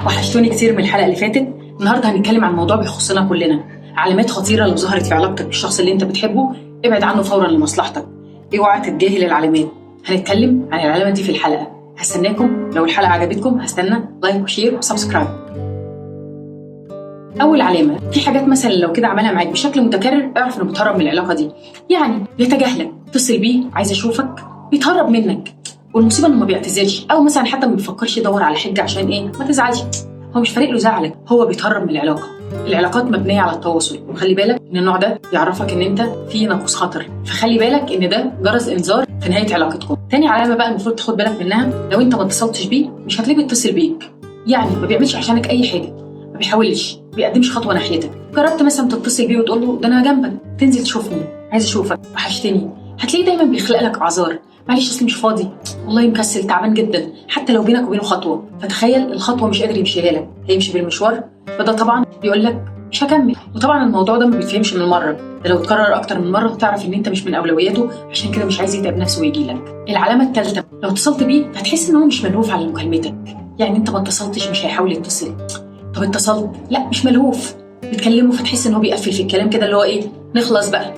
وحشتوني كتير من الحلقة اللي فاتت. النهاردة هنتكلم عن موضوع بيخصنا كلنا، علامات خطيرة لو ظهرت في علاقتك بالشخص اللي انت بتحبه ابعد عنه فورا لمصلحتك. اوعى تتجاهل العلامات. هنتكلم عن العلامات دي في الحلقة. هستناكم. لو الحلقة عجبتكم هستنى لايك وشير وسبسكرايب. أول علامة، في حاجات مثلا لو كده عملها معاك بشكل متكرر اعرف انه بيتهرب من العلاقة دي. يعني بيتجاهلك، تتصل بيه عايز اشوفك، بيتهرب منك. والمصيبة انه ما بيعتذرش او مثلا حتى ما بيفكرش يدور على حجة عشان ايه ما تزعلش. هو مش فارق له زعلك، هو بيتهرب من العلاقة. العلاقات مبنية على التواصل، وخلي بالك ان النوع ده يعرفك ان انت في ناقوس خطر، فخلي بالك ان ده جرس انذار في نهاية علاقتكم. تاني علامة بقى المفروض تاخد بالك منها، لو انت ما اتصلتش بيه مش هتلاقيه بيتصل بيك. يعني ما بيعملش عشانك اي حاجة، ما بيحاولش، ما بيقدمش خطوة ناحيتك. جربت مثلا تتصل بيه وتقول له ده انا جنبك، تنزل تشوفني، عايز اشوفك، وحشتني، هتلاقيه دايما بيخلق لك اعذار. معلش اصل مش فاضي، والله مكسل، تعبان جدا، حتى لو بينك وبينه خطوه. فتخيل الخطوه مش قادر يمشيها لك، هيمشي بالمشوار، فده طبعا بيقول لك مش هكمل. وطبعا الموضوع ده ما بيتفهمش من مره، ده لو اتكرر اكتر من مره تعرف ان انت مش من اولوياته، عشان كده مش عايز يتعب نفسه ويجي لك. العلامه الثالثه، لو اتصلت بيه هتحس ان هو مش ملهوف على مكالمتك. يعني انت ما اتصلتش مش هيحاول يتصل، طب اتصلت لا مش ملهوف، بتكلمه فتحس ان هو بيقفل في الكلام كده اللي هو ايه نخلص بقى.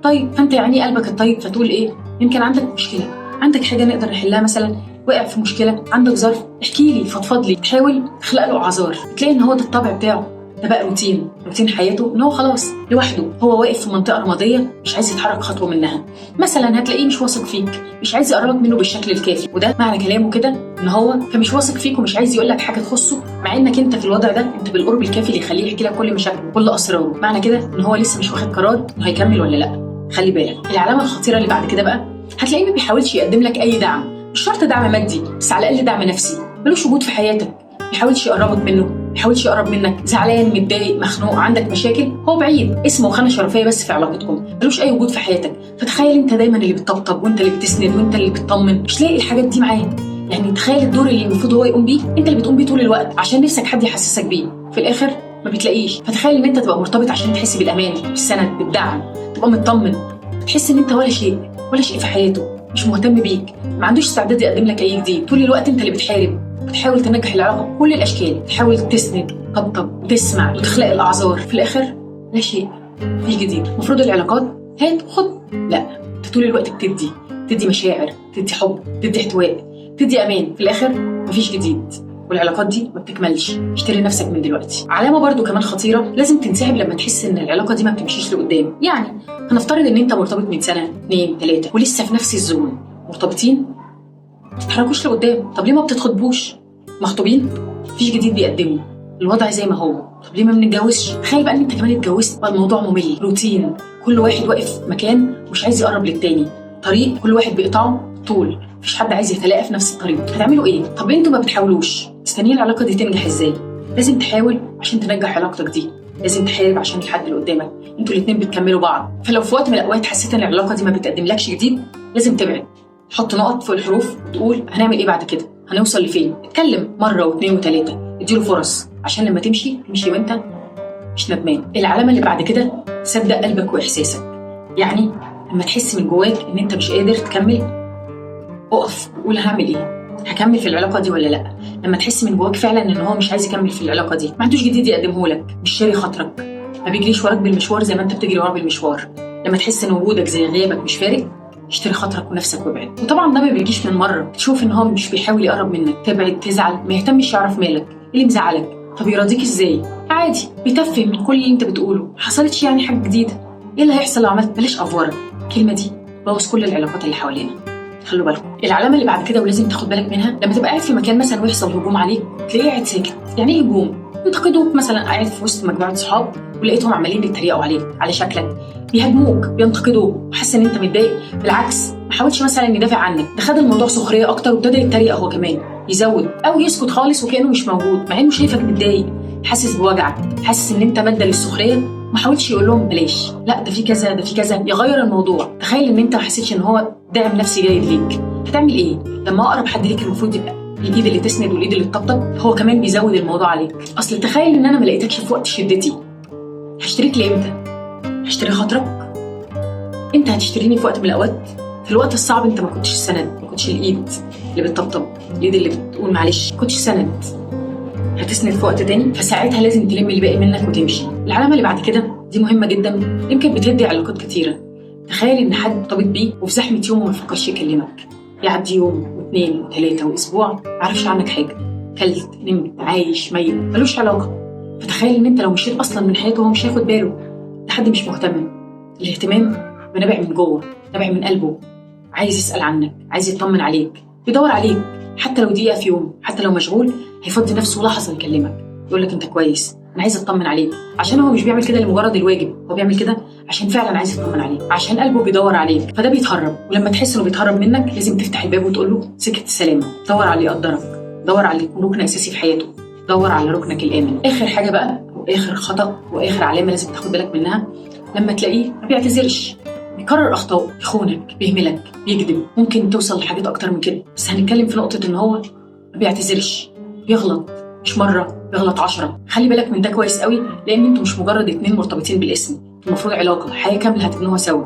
طيب فانت يعني قلبك الطيب فتقول ايه يمكن عندك مشكله، عندك حاجه نقدر نحلها، مثلا واقع في مشكله، عندك ظرف، احكي لي، فضفض لي، تحاول تخلق له اعذار. تلاقي ان هو ده الطبع بتاعه، ده بقى روتين حياته، ان هو خلاص لوحده، هو واقف في منطقه رماديه مش عايز يتحرك خطوه منها. مثلا هتلاقيه مش واثق فيك، مش عايز يقربك منه بالشكل الكافي، وده معنى كلامه كده ان هو مش واثق فيك ومش عايز يقول لك حاجه تخصه، مع انك انت في الوضع ده انت بالقرب الكافي اللي يخليه يحكي لك كل مشاكله وكل اسراره. معنى كده ان هو لسه مش واخد قرار انه هيكمل ولا لا. خلي بالك. العلامه الخطيره اللي بعد كده بقى، هتلاقيه ما بيحاولش يقدم لك اي دعم، مش شرط دعم مادي، بس على الاقل دعم نفسي. ملوش وجود في حياتك، ما بيحاولش يقربك منه، ما بيحاولش يقرب منك. زعلان، متضايق، مخنوق، عندك مشاكل، هو بعيد، اسمه وخانه شرفيه بس في علاقتكم، ملوش اي وجود في حياتك. فتخيل انت دايما اللي بتطبطب وانت اللي بتسند وانت اللي بتطمن، مش لاقي الحاجات دي معاه. يعني تخيل الدور اللي المفروض هو يقوم بيه انت اللي بتقوم بيه طول الوقت عشان نفسك حد يحسسك بيه، في الاخر ما بتلاقيش. فتخيل ان انت تبقى مرتبط عشان تحس بالامان، بالسند، بالدعم، تبقى مطمن، تحس ان انت ولا شيء في حياته، مش مهتم بيك، ما عندوش استعداد يقدم لك اي جديد. طول الوقت انت اللي بتحارب، بتحاول تنجح العلاقه بكل الاشكال، تحاول تسند، تطبطب، تسمع، وتخلق الاعذار. في الاخر لا شيء، مفيش جديد. المفروض العلاقات هات خد، لا انت طول الوقت بتدي مشاعر، تدي حب، تدي احتواء، تدي امان. في الاخر مفيش جديد، والعلاقات دي ما بتكملش. اشتري نفسك من دلوقتي. علامه برضو كمان خطيره، لازم تنسحب لما تحس ان العلاقه دي ما بتمشيش لقدام. يعني هنفترض ان انت مرتبط من سنه 2 3 ولسه في نفس الزون، مرتبطين ما بتتحركوش لقدام. طب ليه ما بتتخطبوش؟ مخطوبين مفيش جديد بيقدمه، الوضع زي ما هو. طب ليه ما بنتجوزش؟ تخيل بقى ان انت كمان اتجوزت بقى الموضوع ممل، روتين، كل واحد واقف في مكان مش عايز يقرب للتاني، طريق كل واحد بيقطعه طول، مفيش حد عايز يتلاقى في نفس الطريق. هتعملوا ايه؟ طب انتوا ما بتحاولوش، مستنيين العلاقه دي تنجح ازاي؟ لازم تحاول عشان تنجح علاقتك دي، لازم تحارب عشان الحد اللي قدامك، انتوا الاثنين بتكملوا بعض. فلو في وقت من الاوقات حسيت ان العلاقه دي ما بتقدملكش جديد لازم تبعد، حط نقط فوق الحروف وتقول هنعمل ايه بعد كده، هنوصل لفين. اتكلم مره واثنين وثلاثه، اديله فرص عشان لما تمشي وانت مش ندمان. العلامه اللي بعد كده، صدق قلبك واحساسك. يعني لما تحس من جواك ان انت مش قادر تكمل اقف وقول هعمل ايه، هكمل في العلاقه دي ولا لا. لما تحس من جواك فعلا ان هو مش عايز يكمل في العلاقه دي، ما عندوش جديد يقدمه لك، مش شاري خاطرك، ما بيجريش وراك بالمشوار زي ما انت بتجري وراه بالمشوار. لما تحس ان وجودك زي غيابك مش فارق، اشتري خاطرك ونفسك وابعد. وطبعا ده ما بيجيش من مره، تشوف ان هو مش بيحاول يقرب منك، تبعد، تزعل، ما يهتمش يعرف مالك، ايه اللي مزعلك. طب يراضيك ازاي؟ عادي، بيتفه من كل اللي انت بتقوله، ما حصلتش يعني حاجه جديده، ايه اللي هيحصل لو عملت؟ بلاش افوره، الكلمه دي بوظ كل العلاقات اللي حوالينا. خلوا بالكم. العلامه اللي بعد كده ولازم تاخد بالك منها، لما تبقى قاعد في مكان مثلا ويحصل هجوم عليك تلاقيه قاعد ساكت. يعني ايه هجوم؟ ينتقدوك، مثلا قاعد في وسط مجموعه صحاب ولقيتهم عمالين بيتريقوا عليك، على شكلك، بيهاجموك، بينتقدوك، وحاسس ان انت متضايق. بالعكس، ما حاولش مثلا يدافع عنك، ده خد الموضوع سخريه اكتر وابتدى يتريق هو كمان، يزود او يسكت خالص وكانه مش موجود، مع انه شايفك متضايق، حاسس بوجعك، حاسس ان انت ماده للسخريه. ما حاولش يقول لهم بلاش، لا ده في كذا، ده في كذا، يغير الموضوع. تخيل ان انت ما حسيتش ان هو داعم نفسي جيد ليك، هتعمل ايه؟ لما اقرب حد ليك المفروض يبقى الايد اللي تسند والايد اللي تطبطب، هو كمان بيزود الموضوع عليك. اصل تخيل ان انا ما لقيتكش في وقت شدتي، هشتريك لامتى؟ هشتري خاطرك؟ انت هتشتريني في وقت من الاوقات، في الوقت الصعب انت ما كنتش السند، ما كنتش الايد اللي بتطبطب، الايد اللي بتقول معلش، ما كنتش سند. هتسند في وقت تاني، فساعتها لازم تلم اللي باقي منك وتمشي. العلامه اللي بعد كده دي مهمه جدا، يمكن بتهدي علاقات كتيره. تخيل ان حد مرتبط بيك وفي زحمه يومه ما يفكرش يكلمك، يعدي يوم واثنين وثلاثه واسبوع ما يعرفش عنك حاجه، كلت نمت عايش ميت ملوش علاقه. فتخيل ان انت لو مشيت اصلا من حياته هو مش هياخد باله. ده حد مش مهتم. الاهتمام نابع من جوه، نابع من قلبه، عايز يسال عنك، عايز يطمن عليك، بيدور عليك. حتى لو دقيقه في يوم، حتى لو مشغول، هيفضي نفسه لحظه يكلمك، يقول لك انت كويس، انا عايز اطمن عليك. عشان هو مش بيعمل كده لمجرد الواجب، هو بيعمل كده عشان فعلا عايز يطمن عليك، عشان قلبه بيدور عليك. فده بيتهرب، ولما تحس انه بيتهرب منك لازم تفتح الباب وتقول له سكه السلامه. دور على اللي يقدرك، دور على اللي يكون ركن اساسي في حياته، دور على ركنك الامن. اخر حاجه بقى، واخر خطا، واخر علامه لازم تاخد بالك منها، لما تلاقيه ما بيعتذرش، بيكرر اخطائه، يخونك، بيهملك، بيكذب، ممكن توصل لحاجات اكتر من كده. بس هنتكلم في نقطه ان هو ما بيعتذرش، بيغلط مش مره، بيغلط 10. خلي بالك من ده كويس قوي، لان انتوا مش مجرد اتنين مرتبطين بالاسم، المفروض علاقه حياه كامله هتبنوها سوا.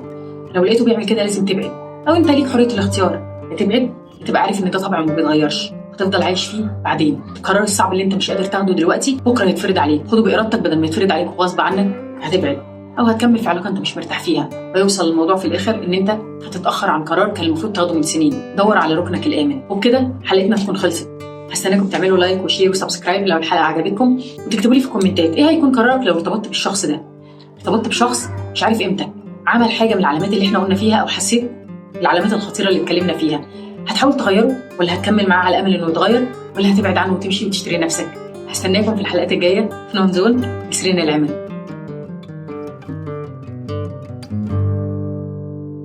لو لقيته بيعمل كده لازم تبعد، او انت ليك حريه الاختيار، يا تبعد تبقى عارف ان ده طبعا ما بيتغيرش، هتفضل عايش فيه. بعدين القرار الصعب اللي انت مش قادر تاخده دلوقتي بكره هيتفرض عليك، خده بارادتك بدل ما يتفرض عليك غصب عنك. هتبعد او هتكمل في علاقه انت مش مرتاح فيها، ويوصل الموضوع في الاخر ان انت هتتاخر عن قرار كان المفروض تاخده من سنين. دور على ركنك الامن. وبكده حلقتنا تكون خلصت. هستناكم تعملوا لايك وشير وسبسكرايب لو الحلقه عجبتكم، وتكتبوا لي في الكومنتات ايه هيكون قرارك لو ارتبطت بالشخص ده. ارتبطت بشخص مش عارف امتى، عمل حاجه من العلامات اللي احنا قلنا فيها، او حسيت العلامات الخطيره اللي اتكلمنا فيها، هتحاول تغيره ولا هتكمل معاه على امل انه يتغير، ولا هتبعد عنه وتمشي وتشتري نفسك؟ هستناكم في الحلقات الجايه في نون زون. كسرين العمل.